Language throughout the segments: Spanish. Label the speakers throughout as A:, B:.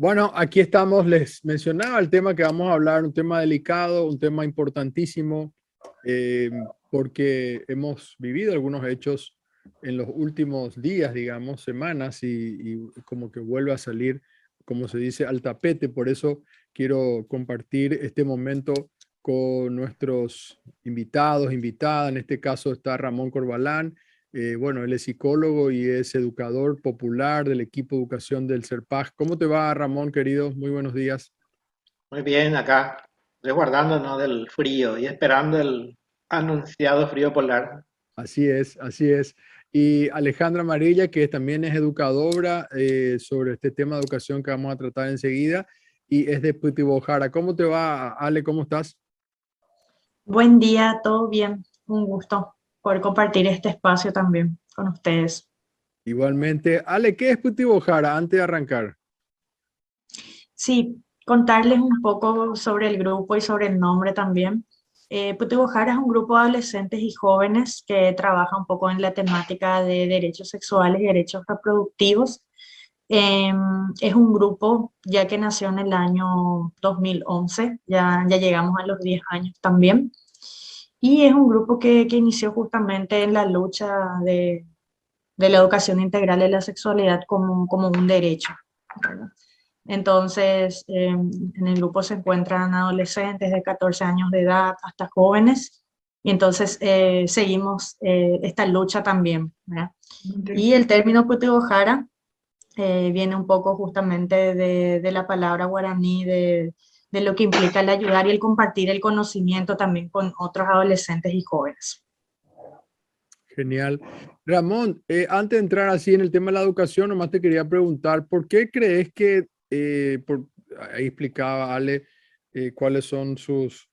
A: Bueno, aquí estamos. Les mencionaba el tema que vamos a hablar, un tema delicado, un tema importantísimo, eh, porque hemos vivido algunos hechos en los últimos días, digamos, semanas, y como que vuelve a salir, como se dice, al tapete. Por eso quiero compartir este momento con nuestros invitados, invitadas. En este caso está Ramón Corbalán. Bueno, él es psicólogo y es educador popular del equipo de educación del CERPAG. ¿Cómo te va, Ramón, querido? Muy buenos días.
B: Muy bien, acá resguardándonos del frío y esperando el anunciado frío polar.
A: Así es, así es. Y Alejandra Amarilla, que también es educadora sobre este tema de educación que vamos a tratar enseguida, y es de Putibojara. ¿Cómo te va, Ale? ¿Cómo estás?
C: Buen día, todo bien. Un gusto poder compartir este espacio también con ustedes.
A: Igualmente. Ale, ¿qué es Putibojara antes de arrancar?
C: Sí, contarles un poco sobre el grupo y sobre el nombre también. Putibojara es un grupo de adolescentes y jóvenes que trabaja un poco en la temática de derechos sexuales y derechos reproductivos. Es un grupo ya que nació en el año 2011, ya llegamos a los 10 años también. Y es un grupo que inició justamente en la lucha de la educación integral de la sexualidad como un derecho, ¿verdad? Entonces, en el grupo se encuentran adolescentes de 14 años de edad hasta jóvenes, y entonces seguimos esta lucha también, ¿verdad? Y el término Putibojara viene un poco justamente de la palabra guaraní, de lo que implica el ayudar y el compartir el conocimiento también con otros adolescentes y jóvenes.
A: Genial. Ramón, antes de entrar así en el tema de la educación, nomás te quería preguntar, ¿por qué crees que, ahí explicaba Ale cuáles son sus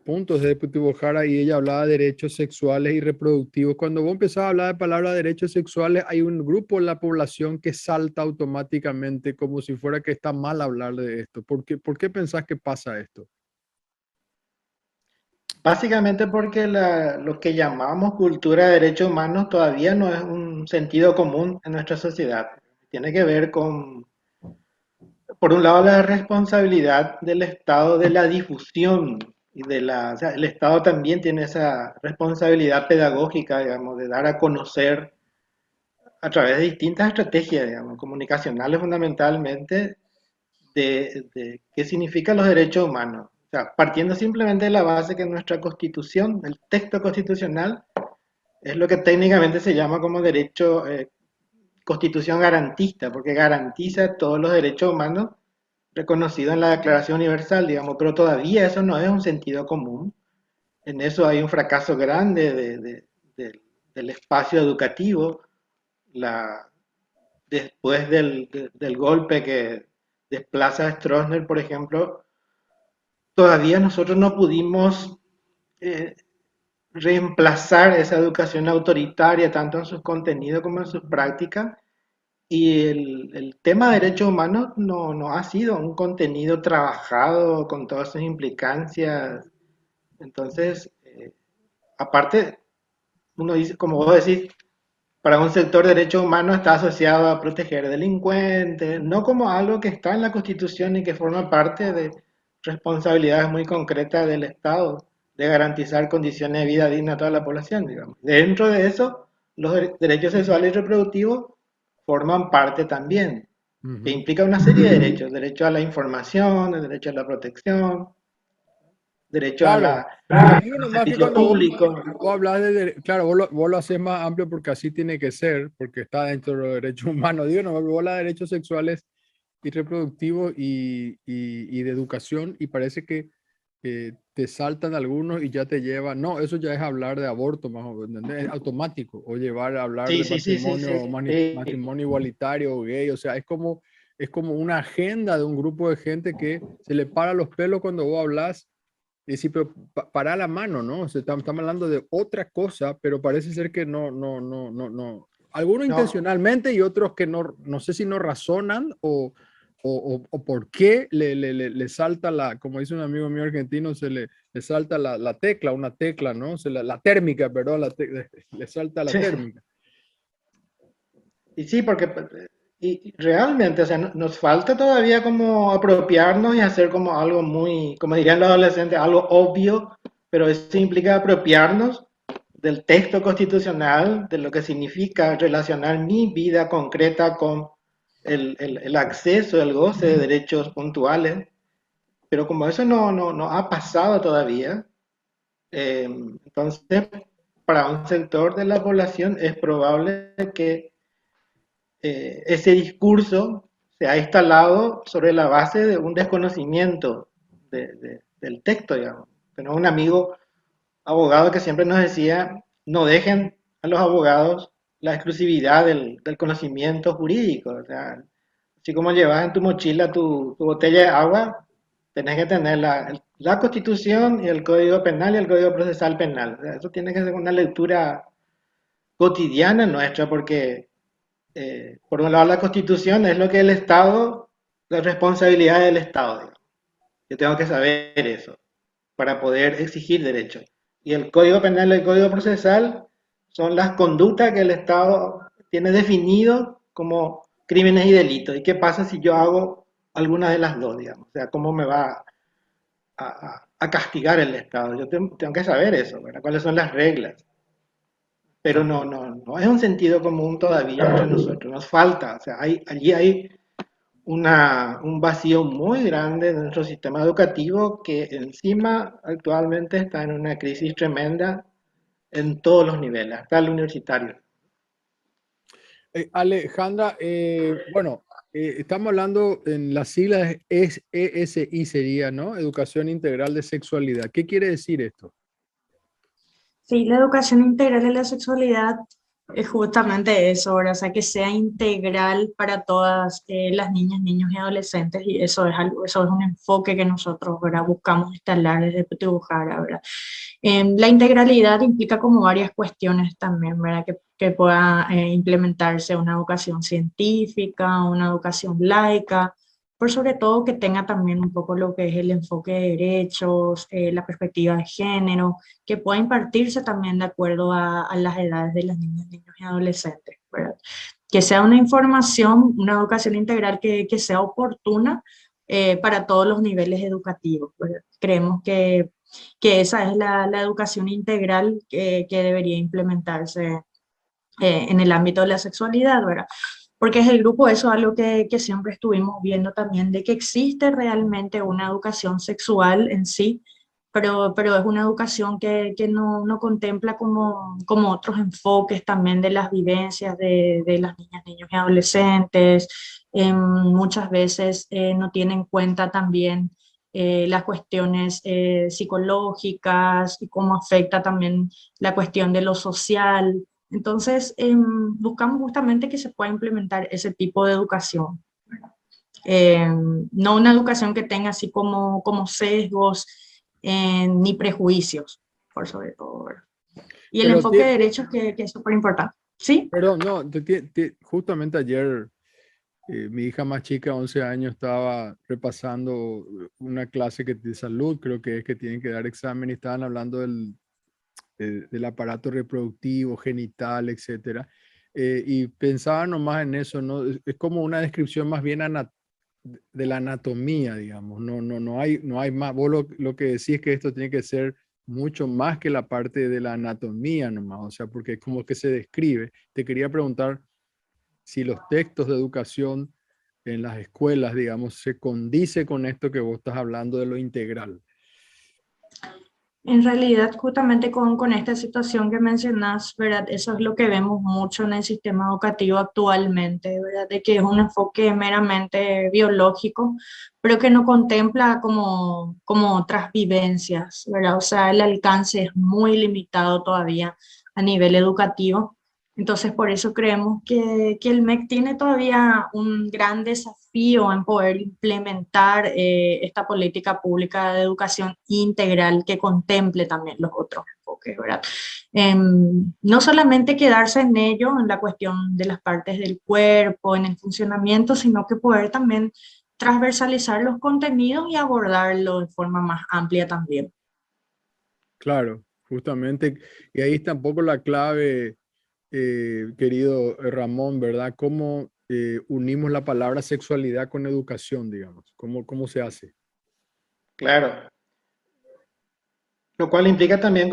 A: puntos de Deportivo Jara y ella hablaba de derechos sexuales y reproductivos? Cuando vos empezás a hablar de palabra derechos sexuales, hay un grupo en la población que salta automáticamente como si fuera que está mal hablar de esto. ¿Por qué pensás que pasa esto?
B: Básicamente porque lo que llamamos cultura de derechos humanos todavía no es un sentido común en nuestra sociedad. Tiene que ver con, por un lado, la responsabilidad del Estado de la difusión y o sea, el Estado también tiene esa responsabilidad pedagógica, digamos, de dar a conocer a través de distintas estrategias, digamos, comunicacionales fundamentalmente, de qué significan los derechos humanos. O sea, partiendo simplemente de la base que nuestra constitución, el texto constitucional, es lo que técnicamente se llama como derecho, constitución garantista, porque garantiza todos los derechos humanos reconocidos en la Declaración Universal, digamos, pero todavía eso no es un sentido común. En eso hay un fracaso grande del espacio educativo, la, después del golpe que desplaza a Stroessner, por ejemplo, todavía nosotros no pudimos eh, reemplazar esa educación autoritaria, tanto en sus contenidos como en sus prácticas. Y el tema de derechos humanos no ha sido un contenido trabajado con todas sus implicancias. Entonces, aparte, uno dice, como vos decís, para un sector de derechos humanos está asociado a proteger delincuentes, no como algo que está en la Constitución y que forma parte de responsabilidades muy concretas del Estado, de garantizar condiciones de vida digna a toda la población, digamos. Dentro de eso, los derechos sexuales y reproductivos forman parte también, que
A: Ujú.
B: implica una serie de derechos, derecho a la información, el derecho a la protección, derecho a
A: Claro,
B: la,
A: pero
B: al
A: digo nomás que
B: servicio
A: cuando
B: público.
A: vos hablas claro, vos lo haces más amplio porque así tiene que ser, porque está dentro de los derechos humanos. Digo nomás, vos hablas de derechos sexuales y reproductivos y de educación y parece que te saltan algunos y ya te llevan, no, eso ya es hablar de aborto, más o menos, ¿entendés? Es automático, o llevar a hablar
B: Sí,
A: de
B: sí, sí, sí,
A: matrimonio,
B: sí.
A: matrimonio igualitario o gay, o sea, es como una agenda de un grupo de gente que se le para los pelos cuando vos hablas y sí, pero para la mano, ¿no? O sea, estamos hablando de otra cosa, pero parece ser que no. Algunos
B: No,
A: intencionalmente y otros que no sé si no razonan o por qué le salta como dice un amigo mío argentino, le salta la tecla, una tecla, ¿no? La térmica, perdón, le salta la
B: sí.
A: térmica.
B: Y sí, porque Y realmente, o sea, nos falta todavía como apropiarnos y hacer como algo muy, como dirían los adolescentes, algo obvio, pero eso implica apropiarnos del texto constitucional, de lo que significa relacionar mi vida concreta con el acceso, el goce de derechos puntuales, pero como eso no ha pasado todavía, entonces para un sector de la población es probable que ese discurso se ha instalado sobre la base de un desconocimiento del texto, digamos. Tenemos un amigo abogado que siempre nos decía, no dejen a los abogados la exclusividad del conocimiento jurídico. O sea, así como llevas en tu mochila tu botella de agua, tenés que tener la Constitución y el Código Penal y el Código Procesal Penal. O sea, eso tiene que ser una lectura cotidiana nuestra porque por un lado, la Constitución es lo que el Estado, la responsabilidad del Estado, digamos. Yo tengo que saber eso para poder exigir derechos. Y el Código Penal y el Código Procesal son las conductas que el Estado tiene definido como crímenes y delitos. ¿Y qué pasa si yo hago alguna de las dos, digamos? O sea, ¿cómo me va a castigar el Estado? Yo tengo que saber eso, ¿verdad? ¿Cuáles son las reglas? Pero no es un sentido común todavía entre nosotros, nos falta, o sea, allí hay un vacío muy grande en nuestro sistema educativo que encima actualmente está en una crisis tremenda en todos los niveles, hasta el universitario.
A: Alejandra, bueno, estamos hablando en las siglas es ESI sería, ¿no? Educación Integral de Sexualidad. ¿Qué quiere decir esto?
C: Sí, la educación integral de la sexualidad es justamente eso, ¿verdad? O sea, que sea integral para todas las niñas, niños y adolescentes, y eso es algo, eso es un enfoque que nosotros, ¿verdad? Buscamos instalar desde Petibujara, ¿verdad? La integralidad implica como varias cuestiones también, ¿verdad? Que pueda implementarse una educación científica, una educación laica, por sobre todo que tenga también un poco lo que es el enfoque de derechos, la perspectiva de género, que pueda impartirse también de acuerdo a las edades de las niñas, niños y adolescentes, ¿verdad? Que sea una información, una educación integral que sea oportuna para todos los niveles educativos, ¿verdad? Creemos que esa es la educación integral que debería implementarse en el ámbito de la sexualidad, ¿verdad? Porque es el grupo, eso es algo que siempre estuvimos viendo también, de que existe realmente una educación sexual en sí, pero es una educación que no contempla como otros enfoques también de las vivencias de las niñas, niños y adolescentes. Muchas veces no tiene en cuenta también las cuestiones psicológicas y cómo afecta también la cuestión de lo social. Entonces, buscamos justamente que se pueda implementar ese tipo de educación. No una educación que tenga así como sesgos ni prejuicios, por sobre todo, ¿verdad? Y el
A: Pero,
C: enfoque de derechos que es súper importante. ¿Sí?
A: perdón, no, justamente ayer mi hija más chica, 11 años, estaba repasando una clase de salud, creo que es que tienen que dar examen y estaban hablando del aparato reproductivo, genital, etcétera. Y pensaba nomás en eso, ¿no? Es como una descripción más bien de la anatomía, digamos. No hay más. Vos lo que decís es que esto tiene que ser mucho más que la parte de la anatomía nomás, o sea, porque es como que se describe. Te quería preguntar si los textos de educación en las escuelas, digamos, se condice con esto que vos estás hablando de lo integral.
C: En realidad, justamente con esta situación que mencionas, ¿verdad? Eso es lo que vemos mucho en el sistema educativo actualmente, ¿verdad? De que es un enfoque meramente biológico, pero que no contempla como otras vivencias, ¿verdad? O sea, el alcance es muy limitado todavía a nivel educativo. Entonces, por eso creemos que el MEC tiene todavía un gran desafío en poder implementar esta política pública de educación integral que contemple también los otros enfoques, ¿verdad? No solamente quedarse en ello, en la cuestión de las partes del cuerpo, en el funcionamiento, sino que poder también transversalizar los contenidos y abordarlo de forma más amplia también.
A: Claro, justamente. Y ahí está un poco la clave, querido Ramón, ¿verdad? ¿Cómo unimos la palabra sexualidad con educación, digamos? ¿Cómo se hace?
B: Claro, lo cual implica también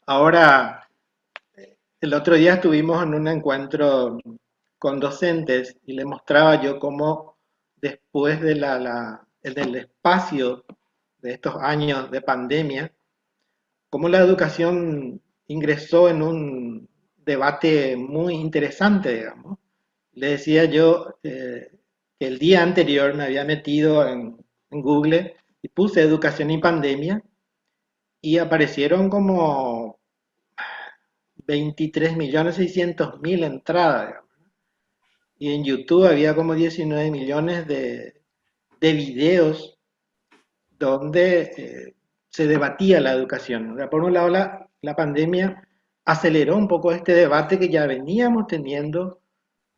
B: ahora, el otro día estuvimos en un encuentro con docentes y le mostraba yo cómo después de del espacio de estos años de pandemia, cómo la educación ingresó en un debate muy interesante, digamos. Le decía yo que el día anterior me había metido en Google y puse educación y pandemia y aparecieron como 23.600.000 entradas, digamos. Y en YouTube había como 19 millones de videos donde se debatía la educación. O sea, por un lado, la pandemia aceleró un poco este debate que ya veníamos teniendo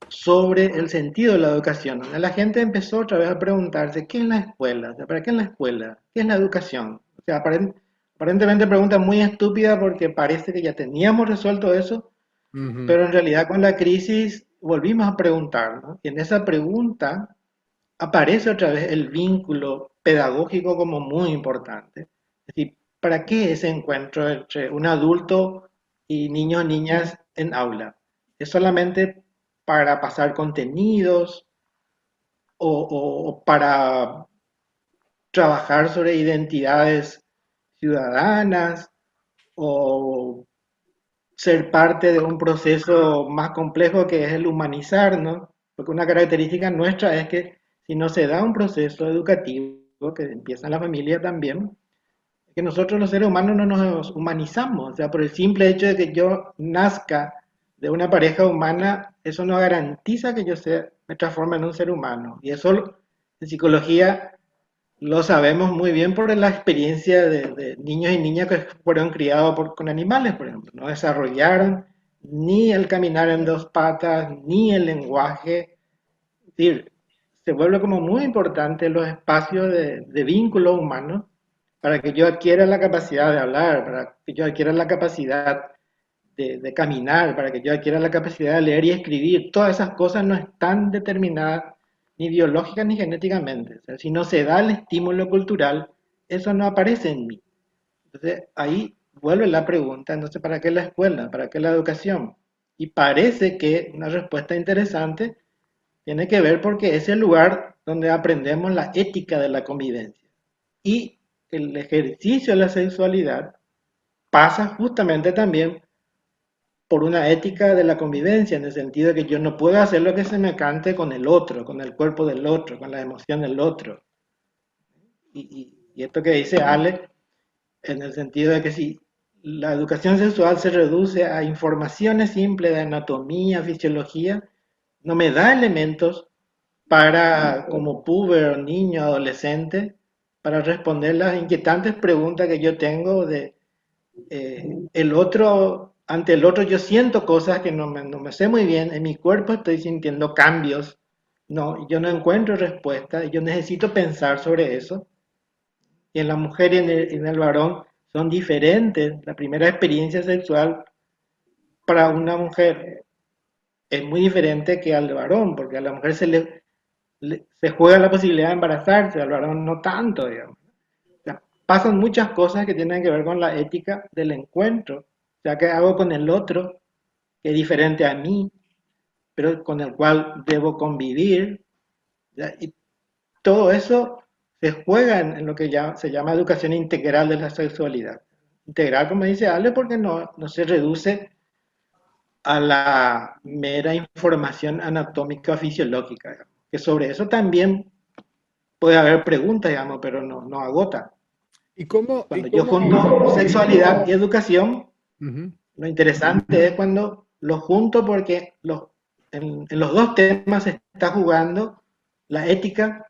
B: sobre el sentido de la educación. La gente empezó otra vez a preguntarse, ¿qué es la escuela? O sea, ¿para qué es la escuela? ¿Qué es la educación? O sea, aparentemente pregunta muy estúpida porque parece que ya teníamos resuelto eso,
A: Ujú.
B: pero en realidad con la crisis volvimos a preguntar, ¿no? Y en esa pregunta aparece otra vez el vínculo pedagógico como muy importante. Es decir, ¿para qué ese encuentro entre un adulto y niños o niñas en aula? ¿Es solamente para pasar contenidos o para trabajar sobre identidades ciudadanas o ser parte de un proceso más complejo que es el humanizarnos? Porque una característica nuestra es que si no se da un proceso educativo que empieza en la familia también, que nosotros los seres humanos no nos humanizamos. O sea, por el simple hecho de que yo nazca de una pareja humana, eso no garantiza que me transforme en un ser humano. Y eso en psicología lo sabemos muy bien por la experiencia de niños y niñas que fueron criados con animales, por ejemplo. No desarrollaron ni el caminar en dos patas, ni el lenguaje. Es decir, se vuelve como muy importante los espacios de vínculo humano para que yo adquiera la capacidad de hablar, para que yo adquiera la capacidad de caminar, para que yo adquiera la capacidad de leer y escribir. Todas esas cosas no están determinadas ni biológica ni genéticamente. O sea, si no se da el estímulo cultural, eso no aparece en mí. Entonces ahí vuelve la pregunta, entonces, ¿para qué la escuela? ¿Para qué la educación? Y parece que una respuesta interesante tiene que ver porque es el lugar donde aprendemos la ética de la convivencia. Y el ejercicio de la sexualidad pasa justamente también por una ética de la convivencia, en el sentido de que yo no puedo hacer lo que se me cante con el otro, con el cuerpo del otro, con la emoción del otro. Y esto que dice Ale, en el sentido de que si la educación sexual se reduce a informaciones simples de anatomía, fisiología, no me da elementos para, como puber, niño, adolescente, para responder las inquietantes preguntas que yo tengo de el otro, ante el otro yo siento cosas que no me sé muy bien, en mi cuerpo estoy sintiendo cambios, no, yo no encuentro respuesta, yo necesito pensar sobre eso. Y en la mujer y en el varón son diferentes. La primera experiencia sexual para una mujer es muy diferente que al varón, porque a la mujer se juega la posibilidad de embarazarse, al varón no tanto, digamos. O sea, pasan muchas cosas que tienen que ver con la ética del encuentro. O sea, qué hago con el otro, que es diferente a mí, pero con el cual debo convivir. ¿Ya? Y todo eso se juega en lo que ya se llama educación integral de la sexualidad. Integral, como dice Ale, porque no se reduce a la mera información anatómica o fisiológica, digamos. Que sobre eso también puede haber preguntas, digamos, pero no agota.
A: ¿Y cómo, y
B: Cuando yo
A: cómo?
B: junto sexualidad y educación,
A: Ujú.
B: lo interesante es cuando lo junto porque en los dos temas se está jugando la ética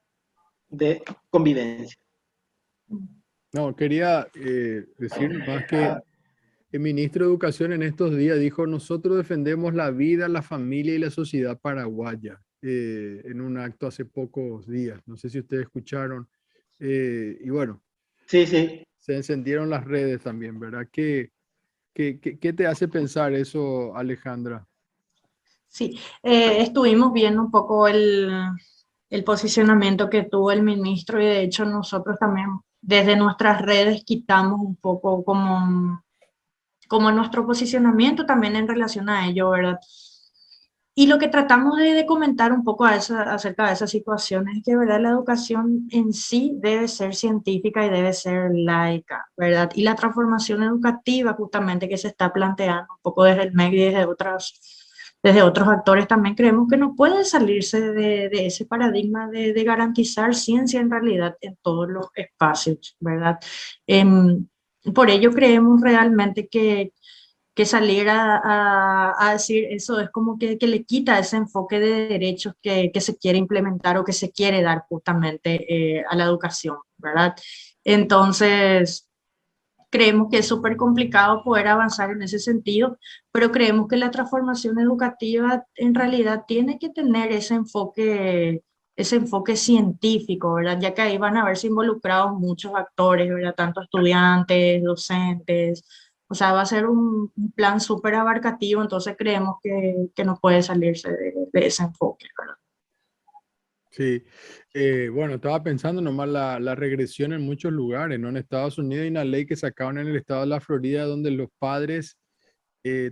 B: de convivencia.
A: No, quería decir más que el ministro de Educación en estos días dijo, nosotros defendemos la vida, la familia y la sociedad paraguaya, en un acto hace pocos días. No sé si ustedes escucharon. Y bueno,
B: Sí, sí.
A: se encendieron las redes también, ¿verdad? ¿Qué te hace pensar eso, Alejandra?
C: Sí, estuvimos viendo un poco el posicionamiento que tuvo el ministro y de hecho nosotros también desde nuestras redes quitamos un poco como nuestro posicionamiento también en relación a ello, ¿verdad? Y lo que tratamos de comentar un poco acerca de esas situaciones es que, ¿verdad? La educación en sí debe ser científica y debe ser laica, ¿verdad? Y la transformación educativa justamente que se está planteando un poco desde el MEC y desde otros actores también creemos que no puede salirse de ese paradigma de garantizar ciencia en realidad en todos los espacios, ¿verdad? Em, por ello creemos realmente que salir a decir eso es como que le quita ese enfoque de derechos que se quiere implementar o que se quiere dar justamente a la educación, ¿verdad? Entonces, creemos que es súper complicado poder avanzar en ese sentido, pero creemos que la transformación educativa en realidad tiene que tener ese enfoque científico, ¿verdad? Ya que ahí van a verse involucrados muchos actores, ¿verdad? Tanto estudiantes, docentes, o sea, va a ser un plan súper abarcativo, entonces creemos que no puede salirse de ese enfoque, ¿verdad?
A: Sí, bueno, estaba pensando nomás la regresión en muchos lugares, ¿no? En Estados Unidos hay una ley que sacaron en el estado de la Florida donde los padres,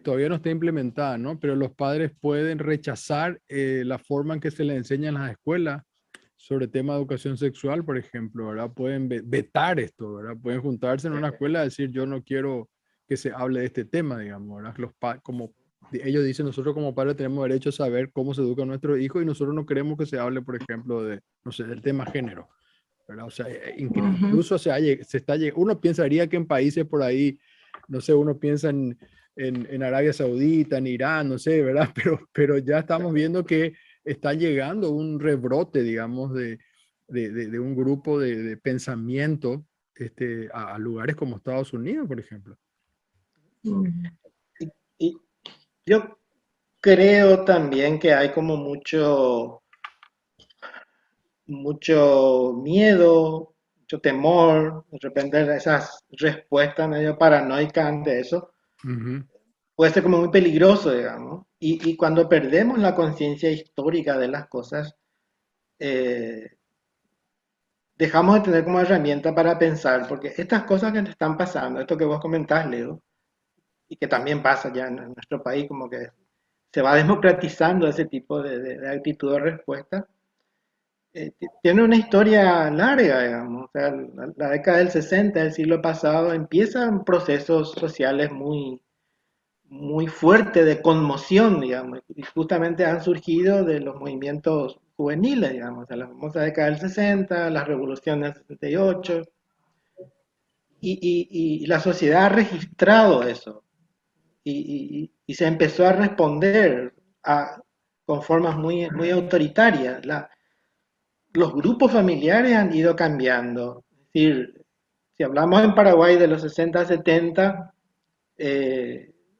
A: todavía no está implementada, ¿no? Pero los padres pueden rechazar la forma en que se les enseña en las escuelas sobre tema de educación sexual, por ejemplo, ¿verdad? Pueden vetar esto, ¿verdad? Pueden juntarse en una escuela y decir, yo no quiero que se hable de este tema, digamos, ¿verdad? Como ellos dicen, nosotros como padres tenemos derecho a saber cómo se educa a nuestros hijos y nosotros no queremos que se hable, por ejemplo, de, no sé, del tema género, ¿verdad? O sea,
C: Ujú.
A: incluso uno pensaría que en países por ahí, no sé, uno piensa en Arabia Saudita, en Irán, no sé, ¿verdad? Pero ya estamos viendo que está llegando un rebrote, digamos, de un grupo de pensamiento a lugares como Estados Unidos, por ejemplo.
C: Ujú.
B: Y yo creo también que hay como mucho miedo, mucho temor, de repente esas respuestas medio paranoicas ante eso,
A: Ujú.
B: puede ser como muy peligroso, digamos. Y cuando perdemos la conciencia histórica de las cosas, eh, dejamos de tener como herramienta para pensar, porque estas cosas que te están pasando, esto que vos comentás, Leo, y que también pasa ya en nuestro país, como que se va democratizando ese tipo de actitud de respuesta, tiene una historia larga, digamos. O sea, la década del 60 del siglo pasado empiezan procesos sociales muy fuertes de conmoción, digamos, y justamente han surgido de los movimientos juveniles, digamos, o sea, la famosa década del 60, las revoluciones del 68, y la sociedad ha registrado eso, y se empezó a responder con formas muy autoritarias. Los grupos familiares han ido cambiando. Es decir, si hablamos en Paraguay de los 60 70,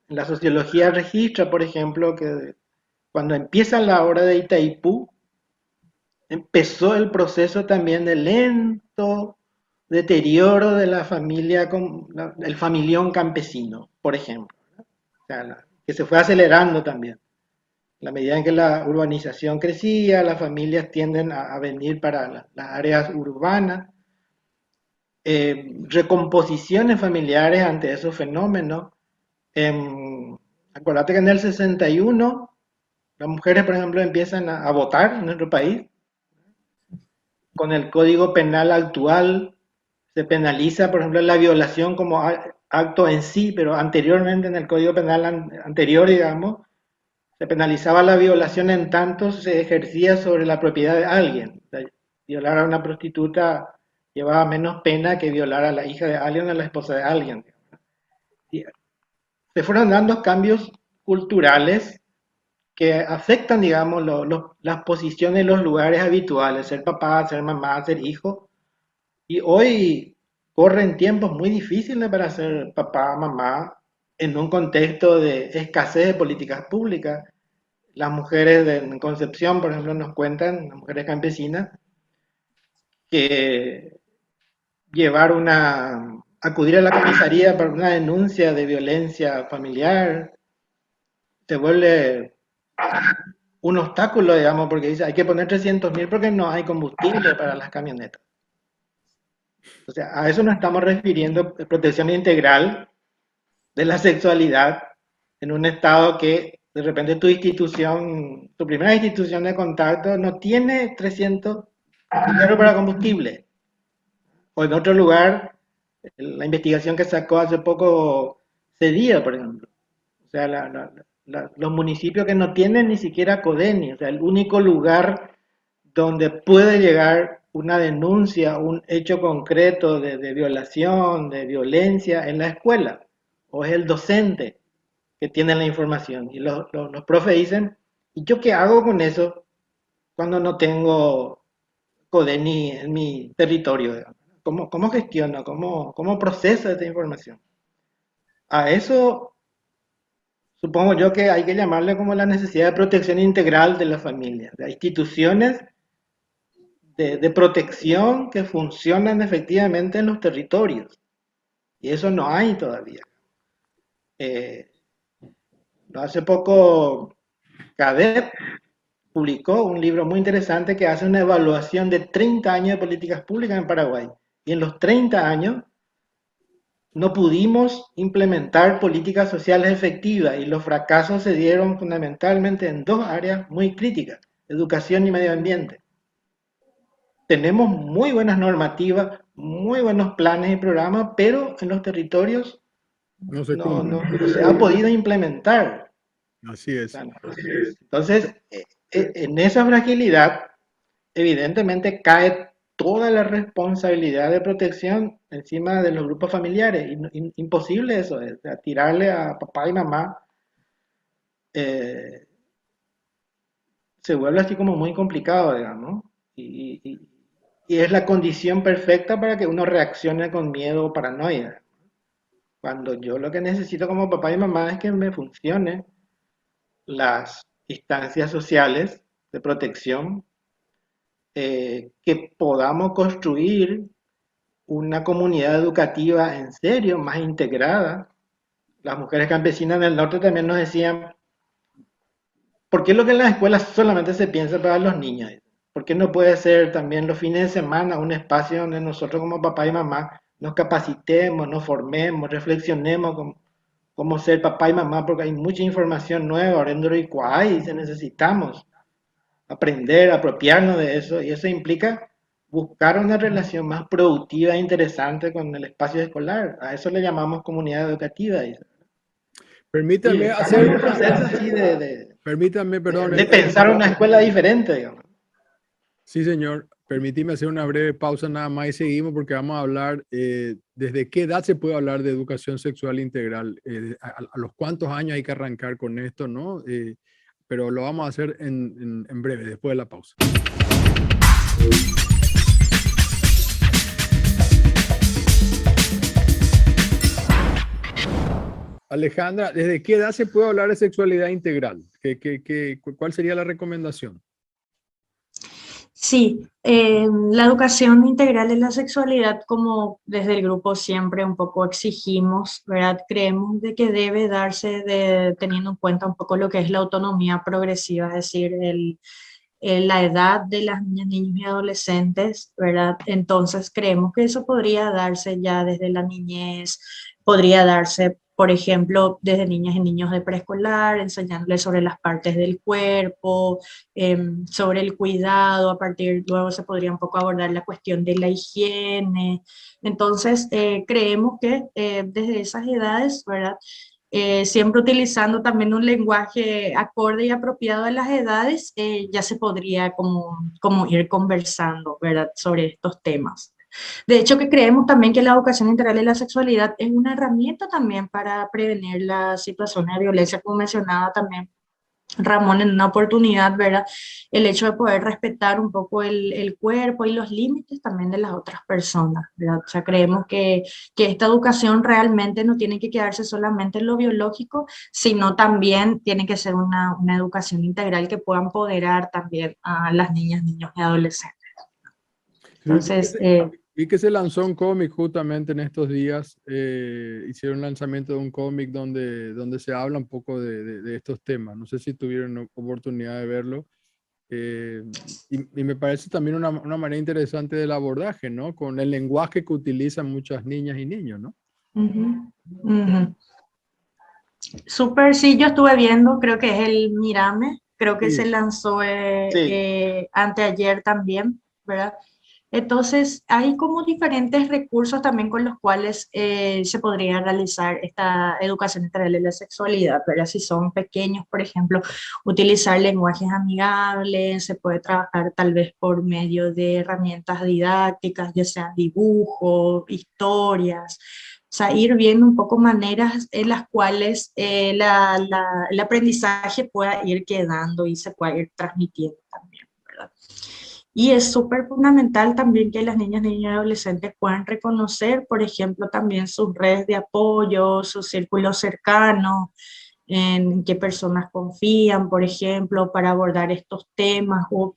B: la sociología registra, por ejemplo, que cuando empieza la obra de Itaipú, empezó el proceso también de lento deterioro de la familia, el familión campesino, por ejemplo, ¿no? O sea, que se fue acelerando también. La medida en que la urbanización crecía, las familias tienden a venir para las áreas urbanas, recomposiciones familiares ante esos fenómenos. Acuérdate que en el 61 las mujeres, por ejemplo, empiezan a votar en nuestro país. Con el Código Penal actual se penaliza, por ejemplo, la violación como acto en sí, pero anteriormente en el Código Penal anterior, digamos, se penalizaba la violación en tanto se ejercía sobre la propiedad de alguien. O sea, violar a una prostituta llevaba menos pena que violar a la hija de alguien o a la esposa de alguien. Y se fueron dando cambios culturales que afectan, digamos, las posiciones, los lugares habituales, ser papá, ser mamá, ser hijo. Y hoy corren tiempos muy difíciles para ser papá, mamá, en un contexto de escasez de políticas públicas. Las mujeres en Concepción, por ejemplo, nos cuentan, las mujeres campesinas, que acudir a la comisaría para una denuncia de violencia familiar se vuelve un obstáculo, digamos, porque dice, hay que poner 300.000 porque no hay combustible para las camionetas. O sea, a eso nos estamos refiriendo, protección integral de la sexualidad en un estado que de repente tu institución, tu primera institución de contacto no tiene 300 dinero para combustible. O en otro lugar, la investigación que sacó hace poco Cedía, por ejemplo. O sea, los municipios que no tienen ni siquiera CODENI, o sea, el único lugar donde puede llegar una denuncia, un hecho concreto de violación, de violencia en la escuela, o es el docente que tiene la información. Y los profes dicen, ¿y yo qué hago con eso cuando no tengo CODENI en mi territorio? ¿Cómo gestiono? ¿Cómo proceso esta información? A eso supongo yo que hay que llamarle como la necesidad de protección integral de la familia, de instituciones de protección que funcionan efectivamente en los territorios. Y eso no hay todavía. Hace poco, CADEP publicó un libro muy interesante que hace una evaluación de 30 años de políticas públicas en Paraguay. Y en los 30 años no pudimos implementar políticas sociales efectivas y los fracasos se dieron fundamentalmente en dos áreas muy críticas, educación y medio ambiente. Tenemos muy buenas normativas, muy buenos planes y programas, pero en los territorios
A: No se
B: no
A: cumple.
B: se ha podido implementar.
A: Así es.
B: Entonces, en esa fragilidad, evidentemente cae toda la responsabilidad de protección encima de los grupos familiares. Imposible eso, o sea, tirarle a papá y mamá se vuelve así como muy complicado, digamos. Y es la condición perfecta para que uno reaccione con miedo o paranoia. Cuando yo lo que necesito como papá y mamá es que me funcionen las instancias sociales de protección, que podamos construir una comunidad educativa en serio, más integrada. Las mujeres campesinas del norte también nos decían, ¿por qué lo que en las escuelas solamente se piensa para los niños? ¿Por qué no puede ser también los fines de semana un espacio donde nosotros como papá y mamá nos capacitemos, nos formemos, reflexionemos cómo ser papá y mamá? Porque hay mucha información nueva, Orendoro y Kuai, y necesitamos aprender, apropiarnos de eso, y eso implica buscar una relación más productiva e interesante con el espacio escolar. A eso le llamamos comunidad educativa.
A: Permítame
B: Estamos
A: hacer
B: en un proceso así
A: Permítame, perdón.
B: de pensar una escuela diferente, digamos.
A: Sí, señor. Permíteme hacer una breve pausa nada más y seguimos porque vamos a hablar desde qué edad se puede hablar de educación sexual integral, a los cuántos años hay que arrancar con esto, ¿no? Pero lo vamos a hacer en breve, después de la pausa. Alejandra, ¿desde qué edad se puede hablar de sexualidad integral? ¿Cuál sería la recomendación?
C: Sí, la educación integral de la sexualidad, como desde el grupo siempre un poco exigimos, ¿verdad? Creemos de que debe darse teniendo en cuenta un poco lo que es la autonomía progresiva, es decir, la edad de las niñas, niños y adolescentes, ¿verdad? Entonces creemos que eso podría darse ya desde la niñez, podría darse, por ejemplo, desde niñas y niños de preescolar, enseñándoles sobre las partes del cuerpo, sobre el cuidado, a partir luego se podría un poco abordar la cuestión de la higiene. Entonces, creemos que desde esas edades, ¿verdad? Siempre utilizando también un lenguaje acorde y apropiado a las edades, ya se podría como ir conversando, ¿verdad? Sobre estos temas. De hecho, que creemos también que la educación integral de la sexualidad es una herramienta también para prevenir las situaciones de violencia, como mencionaba también Ramón en una oportunidad, ¿verdad? El hecho de poder respetar un poco el cuerpo y los límites también de las otras personas, ¿verdad? O sea, creemos que esta educación realmente no tiene que quedarse solamente en lo biológico, sino también tiene que ser una educación integral que pueda empoderar también a las niñas, niños y adolescentes. Entonces,
A: Vi que se lanzó un cómic justamente en estos días. Hicieron un lanzamiento de un cómic donde se habla un poco de estos temas. No sé si tuvieron oportunidad de verlo. Eh, y me parece también una manera interesante del abordaje, ¿no? Con el lenguaje que utilizan muchas niñas y niños, ¿no?
C: Ujú, ujú. Súper, sí, yo estuve viendo, creo que es el Mírame, creo que se
A: Sí,
C: lanzó
B: Sí,
C: anteayer también, ¿verdad? Entonces, hay como diferentes recursos también con los cuales se podría realizar esta educación integral de la sexualidad, ¿verdad? Si son pequeños, por ejemplo, utilizar lenguajes amigables, se puede trabajar tal vez por medio de herramientas didácticas, ya sean dibujos, historias, o sea, ir viendo un poco maneras en las cuales el aprendizaje pueda ir quedando y se pueda ir transmitiendo también, ¿verdad? Y es súper fundamental también que las niñas, niños y adolescentes puedan reconocer, por ejemplo, también sus redes de apoyo, su círculo cercano, en qué personas confían, por ejemplo, para abordar estos temas o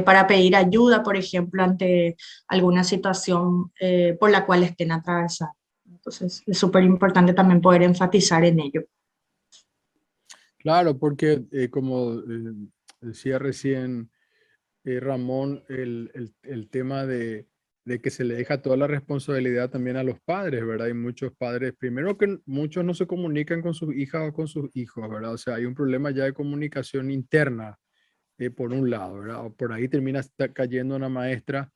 C: para pedir ayuda, por ejemplo, ante alguna situación por la cual estén atravesando. Entonces, es súper importante también poder enfatizar en ello.
A: claro, porque como decía recién Ramón, el tema de que se le deja toda la responsabilidad también a los padres, ¿verdad? Hay muchos padres, primero que muchos no se comunican con sus hijas o con sus hijos, ¿verdad? O sea, hay un problema ya de comunicación interna, por un lado, ¿verdad? O por ahí termina cayendo una maestra,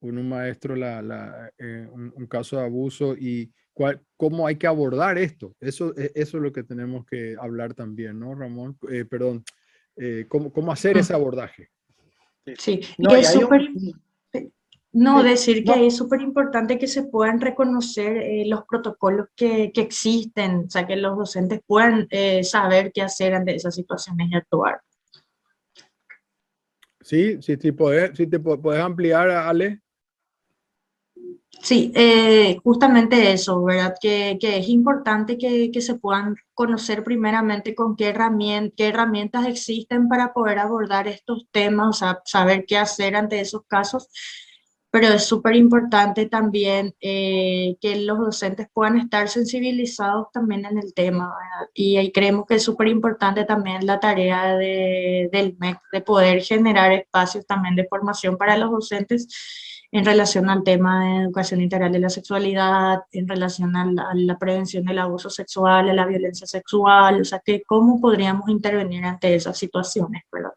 A: un maestro, un caso de abuso y cómo hay que abordar esto. Eso es lo que tenemos que hablar también, ¿no, Ramón? Perdón, cómo hacer ese
C: Mm,
A: abordaje.
B: sí.
C: sí, y
B: No, y
C: es
B: hay
C: súper, no
B: sí,
C: decir que
B: no,
C: es súper importante que se puedan reconocer los protocolos que existen, o sea, que los docentes puedan saber qué hacer ante esas situaciones y actuar.
A: Sí, si te puedes ampliar, Ale.
C: Sí, justamente eso, ¿verdad? Que es importante que se puedan conocer primeramente con qué herramientas existen para poder abordar estos temas, o sea, saber qué hacer ante esos casos, pero es súper importante también que los docentes puedan estar sensibilizados también en el tema, ¿verdad? Y ahí creemos que es súper importante también la tarea del MEC, de poder generar espacios también de formación para los docentes en relación al tema de educación integral de la sexualidad, en relación a la prevención del abuso sexual, a la violencia sexual, o sea, que cómo podríamos intervenir ante esas situaciones, ¿verdad?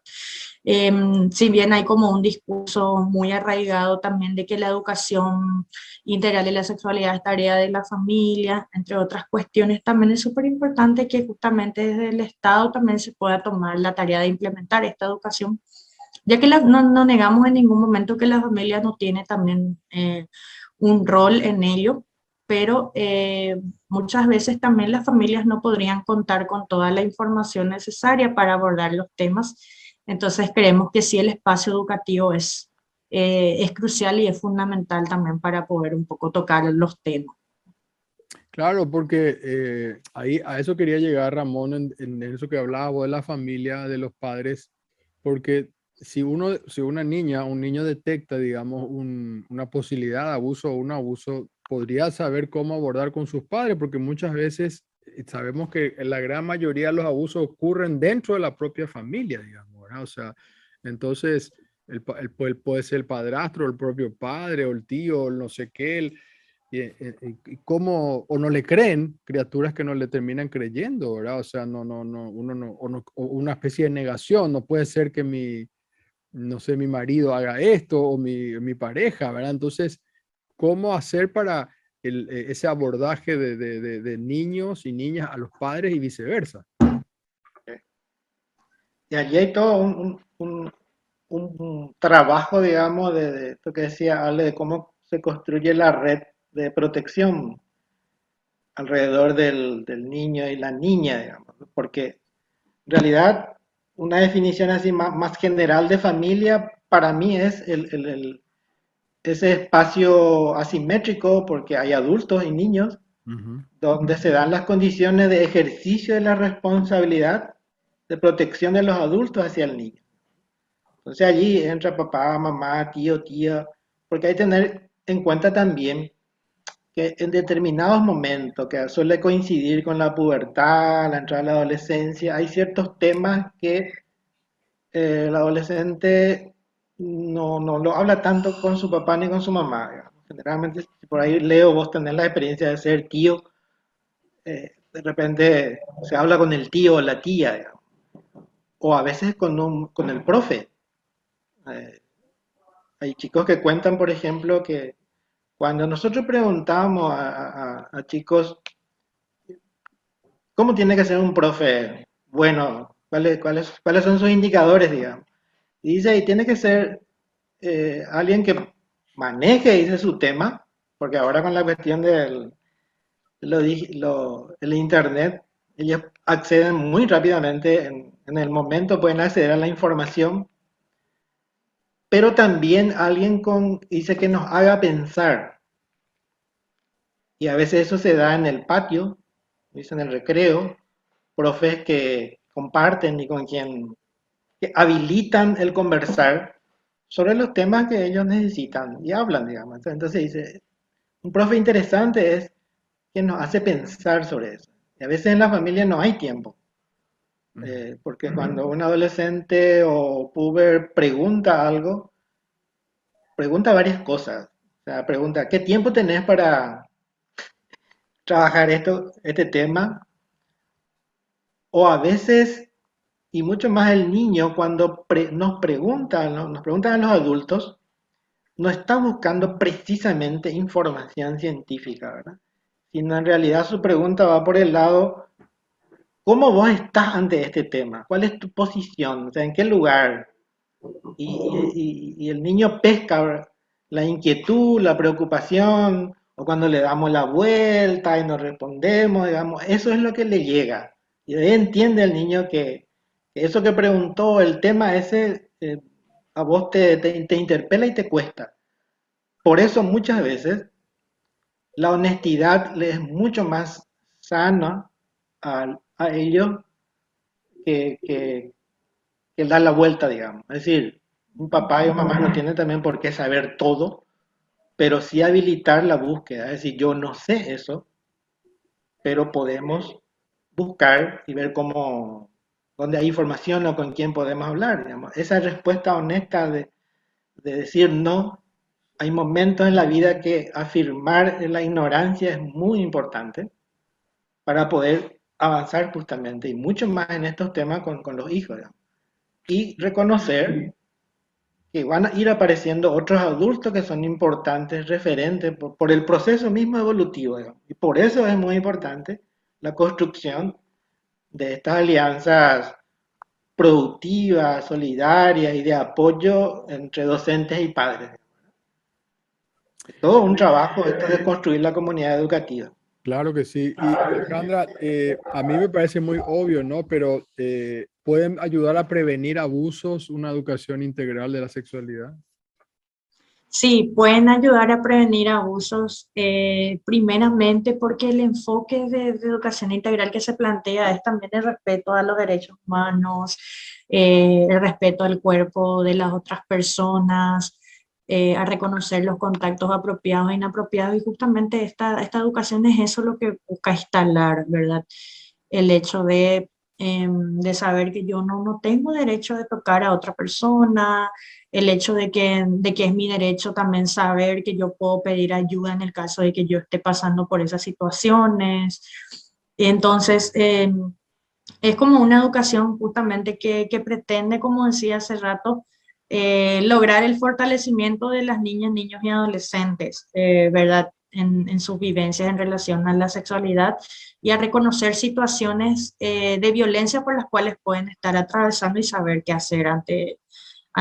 C: Si bien hay como un discurso muy arraigado también de que la educación integral de la sexualidad es tarea de la familia, entre otras cuestiones, también es súper importante que justamente desde el Estado también se pueda tomar la tarea de implementar esta educación, ya que no negamos en ningún momento que la familia no tiene también un rol en ello, pero muchas veces también las familias no podrían contar con toda la información necesaria para abordar los temas. Entonces creemos que sí el espacio educativo es crucial y es fundamental también para poder un poco tocar los temas.
A: Claro, porque ahí a eso quería llegar, Ramón, en eso que hablaba vos de la familia, de los padres, porque si una niña, un niño detecta, digamos, una posibilidad de abuso o un abuso, podría saber cómo abordar con sus padres, porque muchas veces sabemos que en la gran mayoría de los abusos ocurren dentro de la propia familia, digamos, ¿verdad? O sea, entonces, puede ser el padrastro, el propio padre, o el tío, o el no sé qué, y cómo, o no le creen, criaturas que no le terminan creyendo, ¿verdad? O sea, uno no, o una especie de negación, no puede ser que no sé, mi marido haga esto o mi pareja, ¿verdad? Entonces, ¿cómo hacer para ese abordaje de niños y niñas a los padres y viceversa?
B: y allí hay todo un trabajo, digamos, de esto que decía Ale, de cómo se construye la red de protección alrededor del niño y la niña, digamos, ¿no? Porque en realidad una definición así más general de familia para mí es ese espacio asimétrico, porque hay adultos y niños,
A: Ujú.
B: donde se dan las condiciones de ejercicio de la responsabilidad de protección de los adultos hacia el niño. Entonces allí entra papá, mamá, tío, tía, porque hay que tener en cuenta también que en determinados momentos, que suele coincidir con la pubertad, la entrada a la adolescencia, hay ciertos temas que el adolescente no lo habla tanto con su papá ni con su mamá, digamos. Generalmente, si por ahí Leo, vos tenés la experiencia de ser tío, de repente se habla con el tío o la tía, digamos. O a veces con el profe. Eh, Hay chicos que cuentan, por ejemplo, que cuando nosotros preguntamos a chicos cómo tiene que ser un profe bueno, cuáles son sus indicadores, digamos. Y dice, y tiene que ser alguien que maneje, dice, su tema, porque ahora con la cuestión el internet, ellos acceden muy rápidamente, en el momento pueden acceder a la información, pero también alguien dice que nos haga pensar. Y a veces eso se da en el patio, dice, en el recreo, profes que comparten y con quien que habilitan el conversar sobre los temas que ellos necesitan y hablan, digamos. Entonces dice, un profe interesante es que nos hace pensar sobre eso. Y a veces en la familia no hay tiempo, porque cuando un adolescente o puber pregunta algo, pregunta varias cosas. O sea, pregunta, ¿qué tiempo tenés para trabajar este tema? O a veces, y mucho más el niño, cuando nos preguntan, ¿no? Nos preguntan a los adultos, no está buscando precisamente información científica, ¿verdad? Sino en realidad su pregunta va por el lado, ¿cómo vos estás ante este tema? ¿Cuál es tu posición? O sea, ¿en qué lugar? Y el niño pesca la inquietud, la preocupación, o cuando le damos la vuelta y nos respondemos, digamos, eso es lo que le llega. Y de ahí entiende el niño que eso que preguntó, el tema ese, a vos te interpela y te cuesta. Por eso muchas veces la honestidad le es mucho más sana a ellos que, que, que dar la vuelta, digamos. Es decir, un papá y una mamá no tienen también por qué saber todo, pero sí habilitar la búsqueda. Es decir, yo no sé eso, pero podemos buscar y ver cómo, dónde hay información o con quién podemos hablar, digamos. Esa respuesta honesta de decir no. Hay momentos en la vida que afirmar la ignorancia es muy importante para poder avanzar justamente, y mucho más en estos temas con los hijos, digamos. Y reconocer que van a ir apareciendo otros adultos que son importantes, referentes, por el proceso mismo evolutivo, digamos. Y por eso es muy importante la construcción de estas alianzas productivas, solidarias y de apoyo entre docentes y padres. Es todo un trabajo esto de construir la comunidad educativa.
A: Claro que sí. Y Alejandra, a mí me parece muy obvio, ¿no? Pero ¿pueden ayudar a prevenir abusos una educación integral de la sexualidad?
C: Sí, pueden ayudar a prevenir abusos, primeramente porque el enfoque de educación integral que se plantea es también el respeto a los derechos humanos, el respeto al cuerpo de las otras personas, a reconocer los contactos apropiados e inapropiados, y justamente esta educación es eso lo que busca instalar, ¿verdad? El hecho de saber que yo no tengo derecho de tocar a otra persona, el hecho de que es mi derecho también saber que yo puedo pedir ayuda en el caso de que yo esté pasando por esas situaciones. Entonces, es como una educación justamente que pretende, como decía hace rato, lograr el fortalecimiento de las niñas, niños y adolescentes, ¿verdad? En sus vivencias en relación a la sexualidad, y a reconocer situaciones de violencia por las cuales pueden estar atravesando y saber qué hacer ante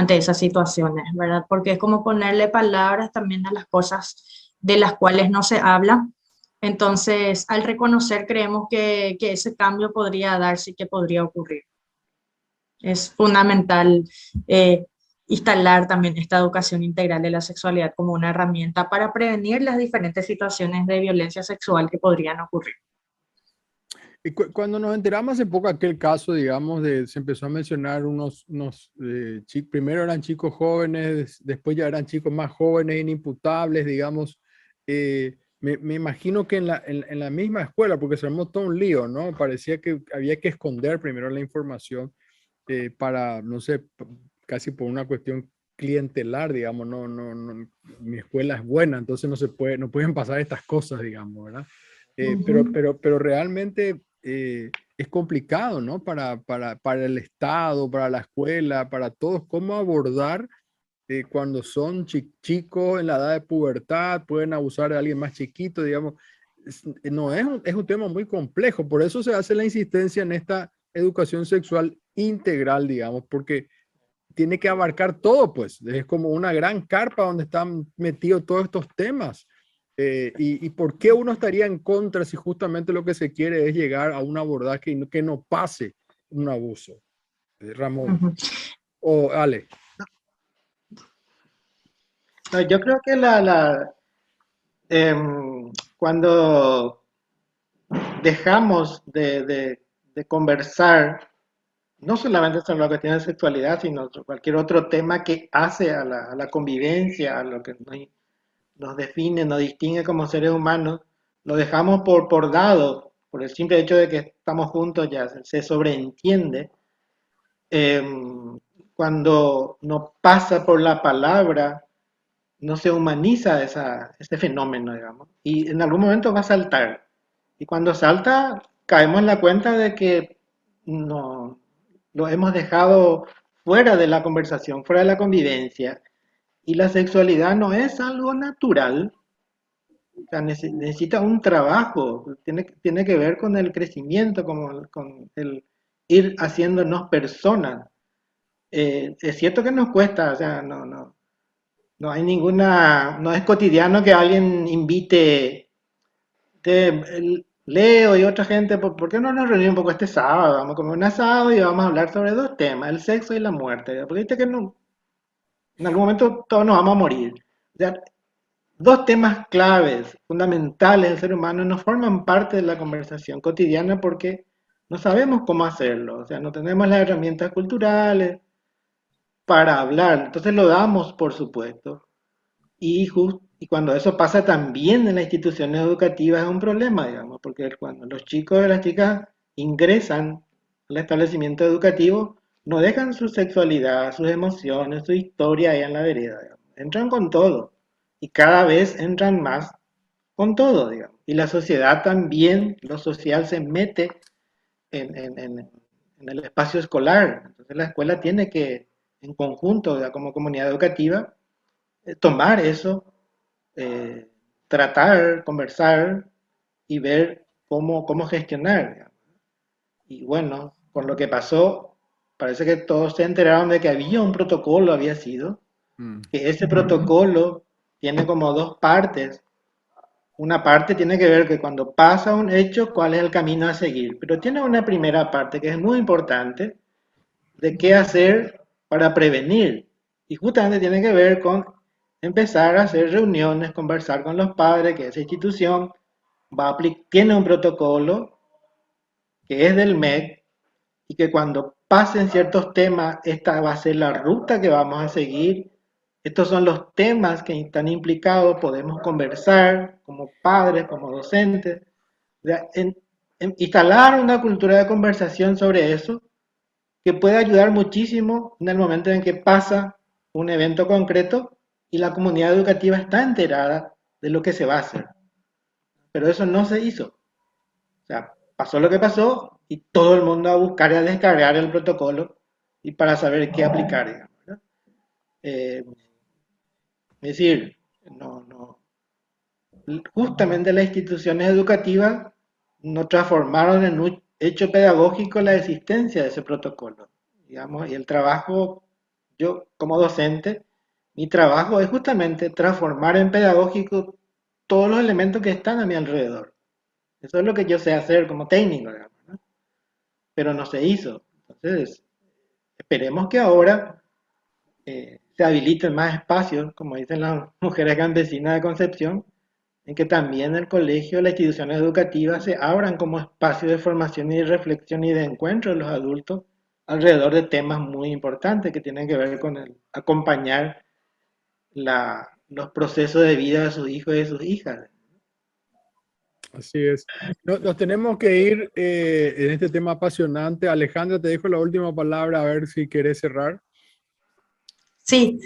C: esas situaciones, ¿verdad? Porque es como ponerle palabras también a las cosas de las cuales no se habla. Entonces, al reconocer, creemos que ese cambio podría darse y que podría ocurrir. Es fundamental eh, instalar también esta educación integral de la sexualidad como una herramienta para prevenir las diferentes situaciones de violencia sexual que podrían ocurrir.
A: Cuando nos enteramos hace poco aquel caso, digamos, se empezó a mencionar primero eran chicos jóvenes, después ya eran chicos más jóvenes, inimputables, digamos. Me imagino que en la misma escuela, porque se armó todo un lío, ¿no? Parecía que había que esconder primero la información para, no sé, casi por una cuestión clientelar, digamos, mi escuela es buena, entonces no pueden pasar estas cosas, digamos, ¿verdad?
C: Ujú.
A: Pero realmente es complicado, ¿no? Para el Estado, para la escuela, para todos, cómo abordar cuando son chicos en la edad de pubertad, pueden abusar de alguien más chiquito, digamos. No es un tema muy complejo, por eso se hace la insistencia en esta educación sexual integral, digamos, porque tiene que abarcar todo, pues. Es como una gran carpa donde están metidos todos estos temas. Y por qué uno estaría en contra si justamente lo que se quiere es llegar a un abordaje que no pase un abuso? Ramón
C: Ujú.
A: o Ale.
B: No, yo creo que cuando dejamos de conversar, no solamente sobre la cuestión de sexualidad, sino sobre cualquier otro tema que hace a la convivencia, a lo que nos define, nos distingue como seres humanos, lo dejamos por dado, por el simple hecho de que estamos juntos ya se sobreentiende. eh, Cuando no pasa por la palabra, no se humaniza ese fenómeno, digamos, y en algún momento va a saltar. Y cuando salta, caemos en la cuenta de que no, lo hemos dejado fuera de la conversación, fuera de la convivencia, y la sexualidad no es algo natural, o sea, necesita un trabajo, tiene que ver con el crecimiento, con el ir haciéndonos personas. Es cierto que nos cuesta, o sea, no hay ninguna, no es cotidiano que alguien invite, Leo y otra gente, ¿por qué no nos reunimos un poco este sábado? Vamos a comer un asado y vamos a hablar sobre dos temas, el sexo y la muerte. Porque viste que no, en algún momento todos nos vamos a morir. O sea, dos temas claves, fundamentales del ser humano, no forman parte de la conversación cotidiana porque no sabemos cómo hacerlo. O sea, no tenemos las herramientas culturales para hablar. Entonces lo damos, por supuesto. Y cuando eso pasa también en las instituciones educativas es un problema, digamos, porque cuando los chicos y las chicas ingresan al establecimiento educativo, no dejan su sexualidad, sus emociones, su historia ahí en la vereda, digamos. Entran con todo y cada vez entran más con todo, digamos. Y la sociedad también, lo social se mete en el espacio escolar. Entonces la escuela tiene que, en conjunto, como comunidad educativa, tomar eso, eh, tratar, conversar y ver cómo gestionar, digamos. Y bueno, con lo que pasó, parece que todos se enteraron de que había un protocolo, había sido,
A: Mm.
B: que ese protocolo tiene como dos partes. Una parte tiene que ver que cuando pasa un hecho, cuál es el camino a seguir, pero tiene una primera parte que es muy importante de qué hacer para prevenir. Y justamente tiene que ver con empezar a hacer reuniones, conversar con los padres, que esa institución tiene un protocolo que es del MEC y que cuando pasen ciertos temas, esta va a ser la ruta que vamos a seguir. Estos son los temas que están implicados, podemos conversar como padres, como docentes, en instalar una cultura de conversación sobre eso que puede ayudar muchísimo en el momento en que pasa un evento concreto y la comunidad educativa está enterada de lo que se va a hacer. Pero eso no se hizo. O sea, pasó lo que pasó y todo el mundo a buscar y a descargar el protocolo y para saber qué aplicar, digamos, ¿verdad? Eh, es decir, justamente las instituciones educativas no transformaron en un hecho pedagógico la existencia de ese protocolo, digamos, y el trabajo, yo como docente, mi trabajo es justamente transformar en pedagógico todos los elementos que están a mi alrededor. Eso es lo que yo sé hacer como técnico, digamos, ¿no? Pero no se hizo. Entonces, esperemos que ahora se habiliten más espacios, como dicen las mujeres campesinas de Concepción, en que también el colegio, las instituciones educativas se abran como espacio de formación y de reflexión y de encuentro de los adultos alrededor de temas muy importantes que tienen que ver con el acompañar los procesos de vida de sus hijos y de sus hijas.
A: Así es. Nos tenemos que ir en este tema apasionante. Alejandra, te dejo la última palabra, a ver si querés cerrar.
C: Sí,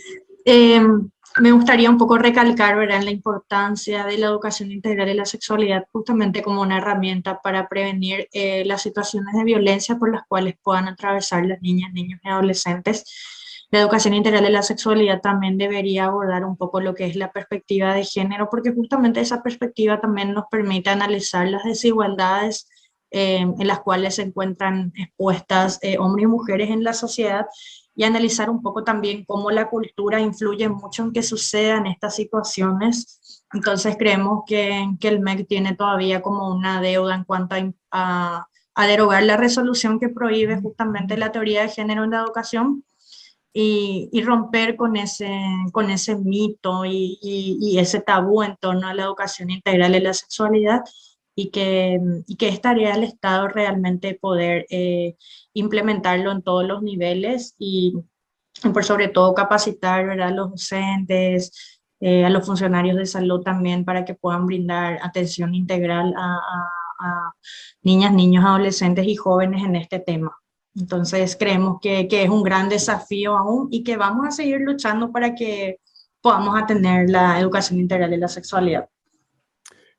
C: me gustaría un poco recalcar, ¿verdad?, la importancia de la educación integral y la sexualidad justamente como una herramienta para prevenir las situaciones de violencia por las cuales puedan atravesar las niñas, niños y adolescentes. La educación integral de la sexualidad también debería abordar un poco lo que es la perspectiva de género, porque justamente esa perspectiva también nos permite analizar las desigualdades en las cuales se encuentran expuestas hombres y mujeres en la sociedad, y analizar un poco también cómo la cultura influye mucho en que sucedan estas situaciones. Entonces creemos que el MEC tiene todavía como una deuda en cuanto a derogar la resolución que prohíbe justamente la teoría de género en la educación, y romper con ese mito y ese tabú en torno a la educación integral de la sexualidad, y que es tarea del Estado realmente poder implementarlo en todos los niveles, y por sobre todo capacitar, ¿verdad?, a los docentes, a los funcionarios de salud también, para que puedan brindar atención integral a niñas, niños, adolescentes y jóvenes en este tema. Entonces creemos que es un gran desafío aún, y que vamos a seguir luchando para que podamos atender la educación integral de la sexualidad.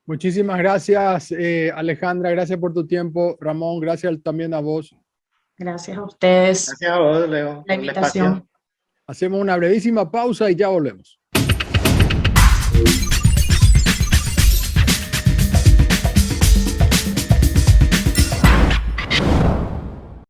A: Muchísimas gracias, Alejandra. Gracias por tu tiempo. Ramón, gracias también a vos.
C: Gracias a ustedes
B: Gracias a vos, Leo,
C: por la
B: por el espacio.
C: invitación.
A: Hacemos una brevísima pausa y ya volvemos.